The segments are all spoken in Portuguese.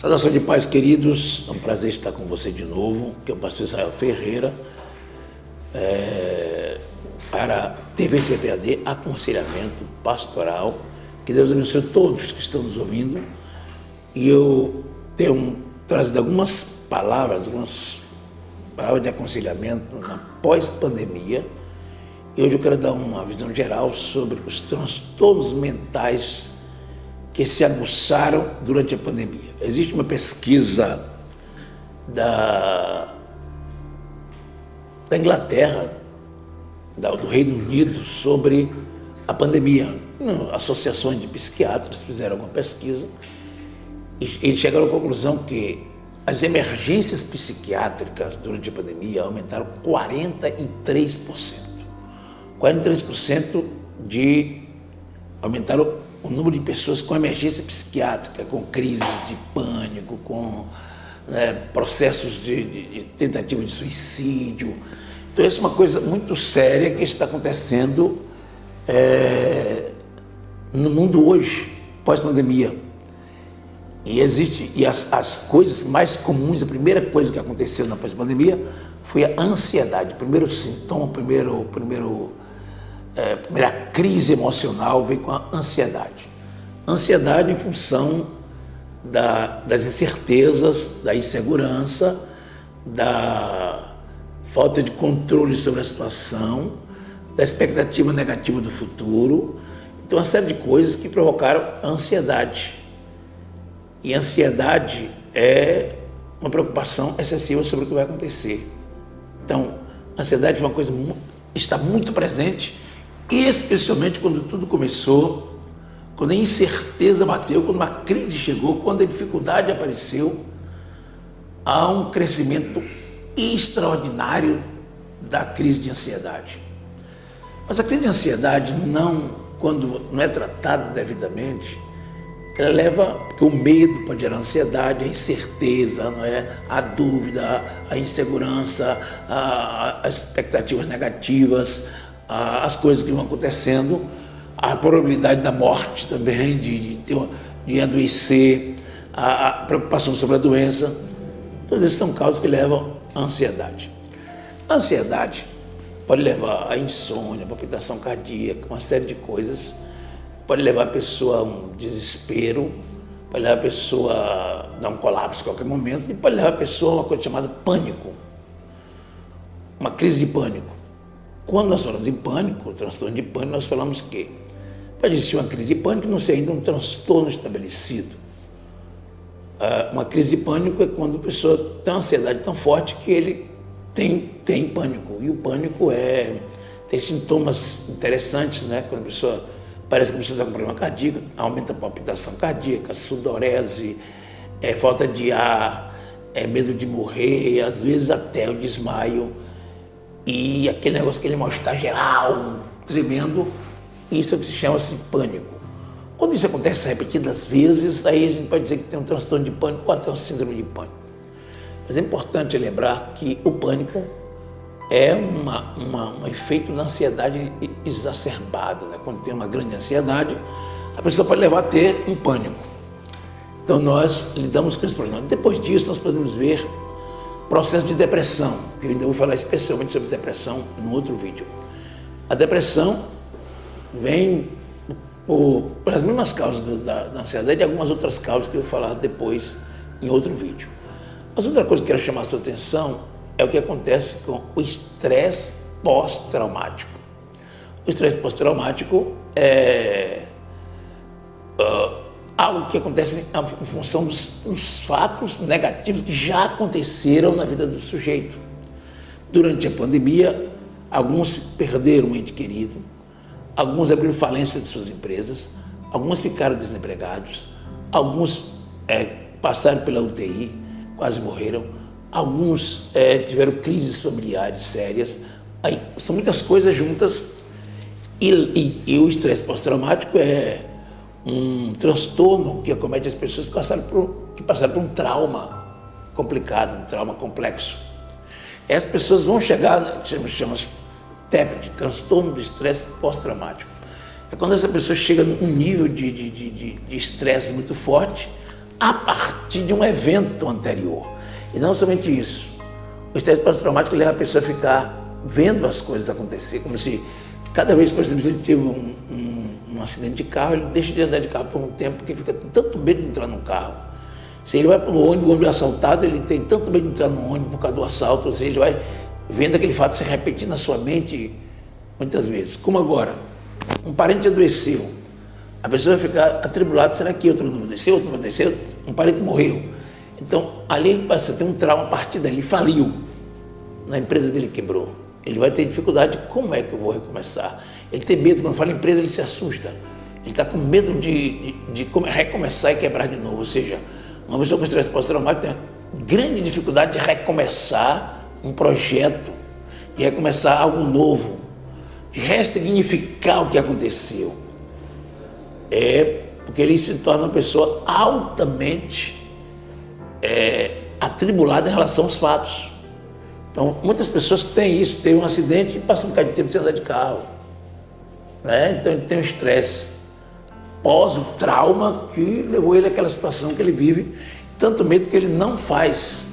Saudação de paz, queridos. É um prazer estar com você de novo, que é o pastor Israel Ferreira, para a TV CPAD, Aconselhamento Pastoral. Que Deus abençoe todos que estão nos ouvindo. E eu tenho trazido algumas palavras de aconselhamento na pós-pandemia. E hoje eu quero dar uma visão geral sobre os transtornos mentais que se aguçaram durante a pandemia. Existe uma pesquisa da Inglaterra, do Reino Unido, sobre a pandemia. Associações de psiquiatras fizeram alguma pesquisa e chegaram à conclusão que as emergências psiquiátricas durante a pandemia aumentaram 43%. 43% aumentaram o número de pessoas com emergência psiquiátrica, com crises de pânico, com processos de tentativa de suicídio. Então, essa é uma coisa muito séria que está acontecendo no mundo hoje, pós-pandemia. E as coisas mais comuns, a primeira coisa que aconteceu na pós-pandemia foi a ansiedade. O primeiro sintoma, a primeira crise emocional veio com a ansiedade. Ansiedade em função das incertezas, da insegurança, da falta de controle sobre a situação, da expectativa negativa do futuro. Então, uma série de coisas que provocaram a ansiedade. E a ansiedade é uma preocupação excessiva sobre o que vai acontecer. Então, a ansiedade é uma coisa está muito presente, especialmente quando tudo começou, quando a incerteza bateu, quando uma crise chegou, quando a dificuldade apareceu. Há um crescimento extraordinário da crise de ansiedade. Mas a crise de ansiedade, quando não é tratada devidamente, ela leva, porque o medo pode gerar ansiedade, a incerteza, a dúvida, a insegurança, as expectativas negativas, as coisas que vão acontecendo, a probabilidade da morte também, de adoecer, a preocupação sobre a doença. Todas essas são causas que levam à ansiedade. A ansiedade pode levar à insônia, palpitação cardíaca, uma série de coisas. Pode levar a pessoa a um desespero, pode levar a pessoa a dar um colapso a qualquer momento e pode levar a pessoa a uma coisa chamada pânico, uma crise de pânico. Quando nós falamos em pânico, transtorno de pânico, nós falamos que pode existir uma crise de pânico e não ser ainda um transtorno estabelecido. Uma crise de pânico é quando a pessoa tem uma ansiedade tão forte que ele tem pânico. E o pânico tem sintomas interessantes, quando a pessoa parece que a pessoa está com problema cardíaco, aumenta a palpitação cardíaca, sudorese, falta de ar, medo de morrer, às vezes até o desmaio. E aquele negócio, aquele mal-estar geral, tremendo, isso é o que se chama-se pânico. Quando isso acontece repetidas vezes, aí a gente pode dizer que tem um transtorno de pânico ou até um síndrome de pânico. Mas é importante lembrar que o pânico é um efeito da ansiedade exacerbada. Quando tem uma grande ansiedade, a pessoa pode levar a ter um pânico. Então nós lidamos com esse problema. Depois disso, nós podemos ver processo de depressão, que eu ainda vou falar especialmente sobre depressão no outro vídeo. A depressão vem pelas mesmas causas da ansiedade e algumas outras causas que eu vou falar depois em outro vídeo. Mas outra coisa que eu quero chamar a sua atenção é o que acontece com o estresse pós-traumático. O estresse pós-traumático é algo que acontece em função dos fatos negativos que já aconteceram na vida do sujeito. Durante a pandemia, alguns perderam um ente querido, alguns abriram falência de suas empresas, alguns ficaram desempregados, alguns passaram pela UTI, quase morreram, alguns tiveram crises familiares sérias. Aí, são muitas coisas juntas e o estresse pós-traumático é um transtorno que acomete as pessoas que passaram por um trauma complicado, um trauma complexo. Essas pessoas vão chegar, chama-se TEPD, transtorno do estresse pós-traumático. É quando essa pessoa chega num nível de estresse muito forte, a partir de um evento anterior. E não somente isso. O estresse pós-traumático leva a pessoa a ficar vendo as coisas acontecer, como se cada vez, por exemplo, se ele teve um acidente de carro, ele deixa de andar de carro por um tempo, porque ele fica com tanto medo de entrar num carro. Se ele vai para o ônibus é assaltado, ele tem tanto medo de entrar no ônibus por causa do assalto, ou seja, ele vai vendo aquele fato se repetir na sua mente muitas vezes. Como agora, um parente adoeceu, a pessoa vai ficar atribulada, será que outro não adoeceu, outro não adoeceu, um parente morreu. Então, ali ele passa a ter um trauma a partir dali, ele faliu, na empresa dele quebrou. Ele vai ter dificuldade, como é que eu vou recomeçar? Ele tem medo, quando fala empresa, ele se assusta. Ele está com medo de recomeçar e quebrar de novo. Ou seja, uma pessoa com estresse pós-traumático tem grande dificuldade de recomeçar um projeto, de recomeçar algo novo, de ressignificar o que aconteceu. Porque ele se torna uma pessoa altamente atribulada em relação aos fatos. Então, muitas pessoas têm isso, têm um acidente e passam um bocado de tempo sem andar de carro. Né? Então, ele tem um estresse pós o trauma que levou ele àquela situação que ele vive, tanto medo que ele não faz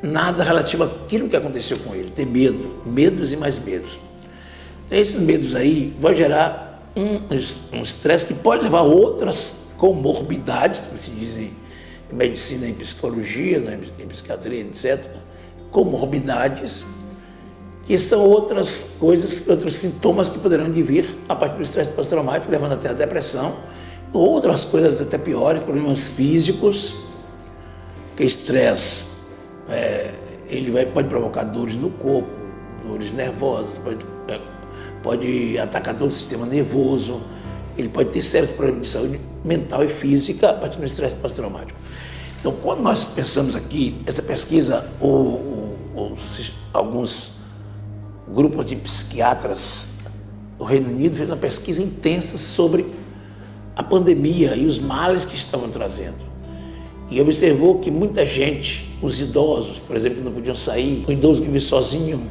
nada relativo àquilo que aconteceu com ele. Tem medo, medos e mais medos. Esses medos aí vão gerar um estresse que pode levar a outras comorbidades, como se diz em medicina, em psicologia, em psiquiatria, etc. Comorbidades, que são outras coisas, outros sintomas que poderão vir a partir do estresse pós-traumático, levando até a depressão, outras coisas até piores, problemas físicos, que estresse pode provocar dores no corpo, dores nervosas, pode atacar todo o sistema nervoso, ele pode ter sérios problemas de saúde mental e física a partir do estresse pós-traumático. Então, quando nós pensamos aqui, essa pesquisa, alguns grupos de psiquiatras do Reino Unido fez uma pesquisa intensa sobre a pandemia e os males que estavam trazendo. E observou que muita gente, os idosos, por exemplo, que não podiam sair, o idoso que vive sozinho,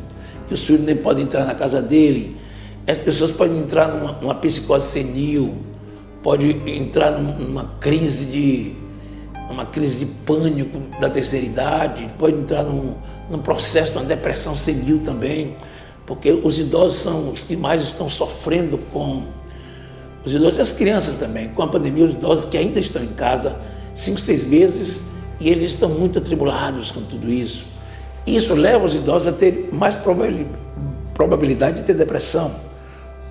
que os filhos nem podem entrar na casa dele, as pessoas podem entrar numa psicose senil, pode entrar numa crise de pânico da terceira idade, pode entrar num processo de uma depressão senil também, porque os idosos são os que mais estão sofrendo com os idosos e as crianças também, com a pandemia, os idosos que ainda estão em casa 5, 6 meses e eles estão muito atribulados com tudo isso. Isso leva os idosos a ter mais probabilidade de ter depressão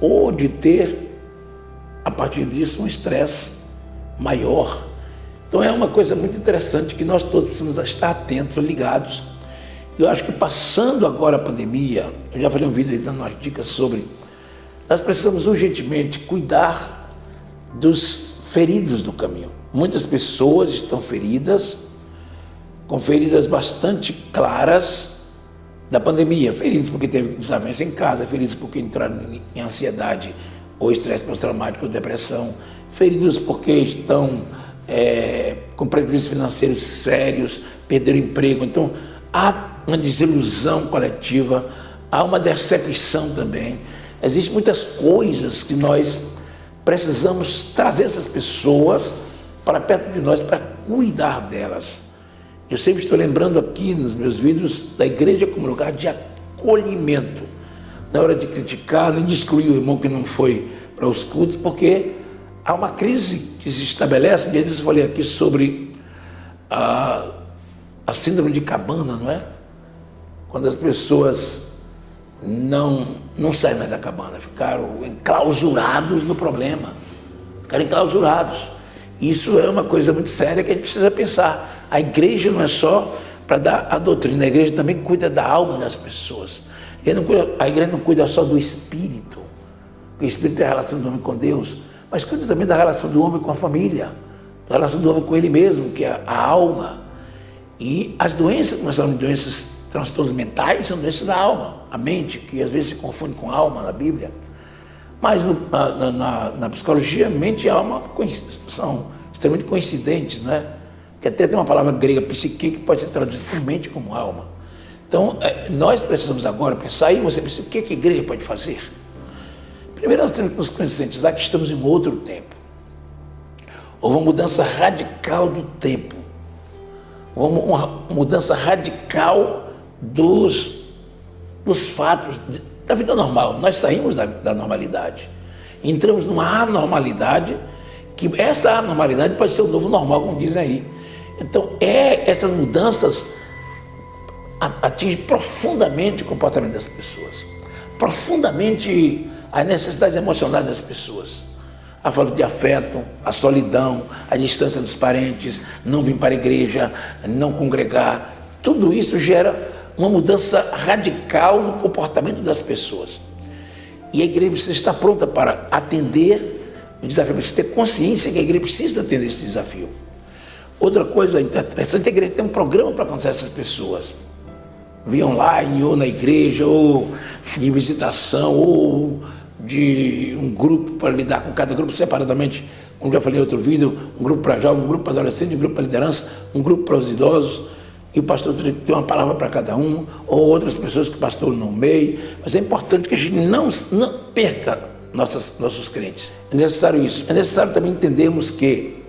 ou de ter, a partir disso, um estresse maior. Então é uma coisa muito interessante que nós todos precisamos estar atentos, ligados. Eu acho que passando agora a pandemia, eu já falei um vídeo aí dando umas dicas sobre, nós precisamos urgentemente cuidar dos feridos do caminho. Muitas pessoas estão feridas, com feridas bastante claras da pandemia, feridos porque teve desavença em casa, feridos porque entraram em ansiedade ou estresse pós-traumático ou depressão, feridos porque estão com prejuízos financeiros sérios, perderam emprego. Então, há uma desilusão coletiva, há uma decepção também. Existem muitas coisas que nós precisamos trazer essas pessoas para perto de nós, para cuidar delas. Eu sempre estou lembrando aqui nos meus vídeos da igreja como lugar de acolhimento. Não é hora de criticar, nem de excluir o irmão que não foi para os cultos, porque há uma crise que se estabelece. Um dia eu falei aqui sobre a síndrome de cabana, não é? Quando as pessoas não saem mais da cabana, ficaram enclausurados no problema, ficaram enclausurados. Isso é uma coisa muito séria que a gente precisa pensar. A igreja não é só para dar a doutrina, a igreja também cuida da alma das pessoas. A igreja não cuida só do espírito, porque o espírito é a relação do homem com Deus, mas cuida também da relação do homem com a família, da relação do homem com ele mesmo, que é a alma. E as doenças, que nós falamos de doenças, transtornos mentais, são doenças da alma, a mente, que às vezes se confunde com alma na Bíblia. Mas na psicologia, mente e alma são extremamente coincidentes, né? Que até tem uma palavra grega, psique, que pode ser traduzida como mente como alma. Então, nós precisamos agora pensar, e você pensa, o que a igreja pode fazer? Primeiro, nós temos que nos conscientizar que estamos em outro tempo. houve uma mudança radical do tempo, houve uma mudança radical dos fatos da vida normal. Nós saímos da normalidade, entramos numa anormalidade, que essa anormalidade pode ser o novo normal, como dizem aí. Então, essas mudanças atingem profundamente o comportamento das pessoas, profundamente as necessidades emocionais das pessoas. A falta de afeto, a solidão, a distância dos parentes, não vir para a igreja, não congregar, tudo isso gera uma mudança radical no comportamento das pessoas. E a igreja precisa estar pronta para atender o desafio, precisa ter consciência que a igreja precisa atender esse desafio. Outra coisa interessante, a igreja tem um programa para alcançar essas pessoas, via online, ou na igreja, ou de visitação, ou de um grupo para lidar com cada grupo separadamente, como já falei em outro vídeo, um grupo para jovens, um grupo para adolescentes, um grupo para liderança, um grupo para os idosos, e o pastor tem uma palavra para cada um, ou outras pessoas que o pastor no meio, mas é importante que a gente não perca nossos crentes. É necessário isso. É necessário também entendermos que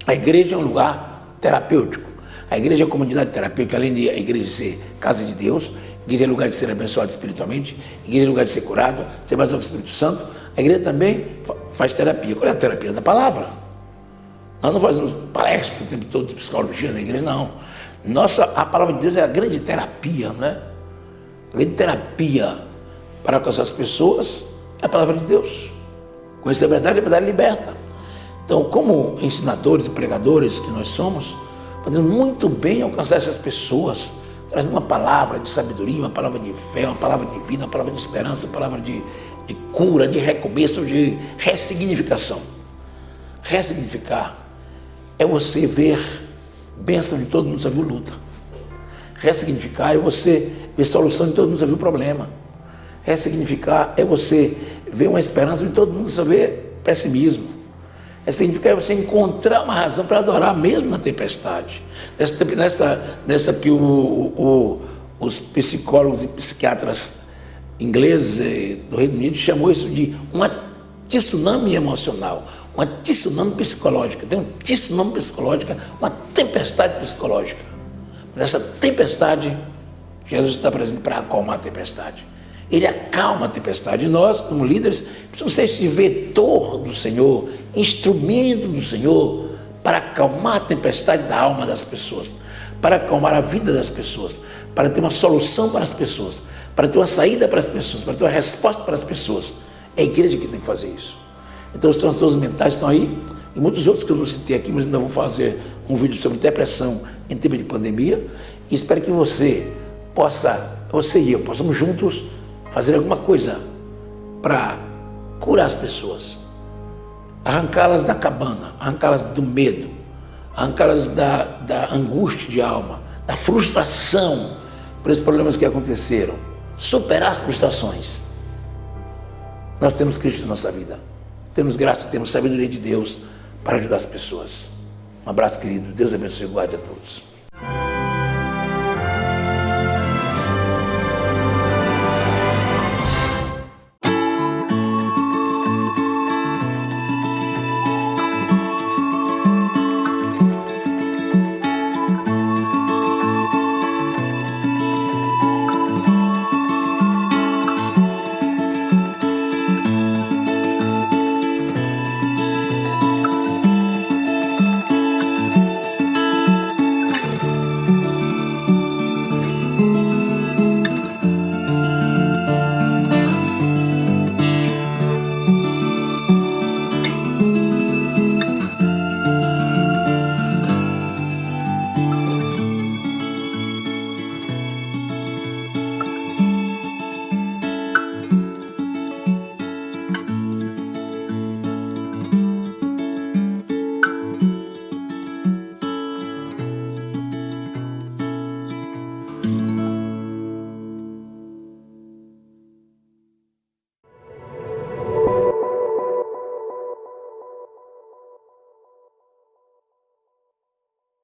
a igreja é um lugar terapêutico. A igreja é a comunidade terapêutica, além de a igreja ser casa de Deus, a igreja é lugar de ser abençoado espiritualmente, a igreja é lugar de ser curado, ser batizado com o Espírito Santo. A igreja também faz terapia. Qual é a terapia? Da palavra. Nós não fazemos palestra o tempo todo de psicologia na igreja, não. A palavra de Deus é a grande terapia, né? A grande terapia para alcançar as pessoas é a palavra de Deus. Conhecer a verdade liberta. Então, como ensinadores e pregadores que nós somos, podemos muito bem alcançar essas pessoas, trazendo uma palavra de sabedoria, uma palavra de fé, uma palavra de vida, uma palavra de esperança, uma palavra de cura, de recomeço, de ressignificação. Ressignificar é você ver bênção de todo mundo, já viu luta. Ressignificar é você ver solução de todo mundo, já viu problema. Ressignificar é você ver uma esperança de todo mundo, já vê pessimismo. Ressignificar é você encontrar uma razão para adorar mesmo na tempestade. Nessa que os psicólogos e psiquiatras ingleses do Reino Unido chamou isso de uma tsunami emocional, uma tsunami psicológica. Tem um tsunami psicológica, uma tempestade psicológica. Nessa tempestade, Jesus está presente para acalmar a tempestade. Ele acalma a tempestade. E nós, como líderes, precisamos ser esse vetor do Senhor, instrumento do Senhor, para acalmar a tempestade da alma das pessoas, para acalmar a vida das pessoas, para ter uma solução para as pessoas, para ter uma saída para as pessoas, para ter uma resposta para as pessoas. É a igreja que tem que fazer isso. Então os transtornos mentais estão aí, e muitos outros que eu não citei aqui, mas ainda vou fazer um vídeo sobre depressão em tempo de pandemia, e espero que você e eu, possamos juntos fazer alguma coisa para curar as pessoas, arrancá-las da cabana, arrancá-las do medo, arrancá-las da angústia de alma, da frustração por esses problemas que aconteceram, superar as frustrações. Nós temos Cristo na nossa vida, temos graça, temos sabedoria de Deus para ajudar as pessoas. Um abraço, querido. Deus abençoe e guarde a todos.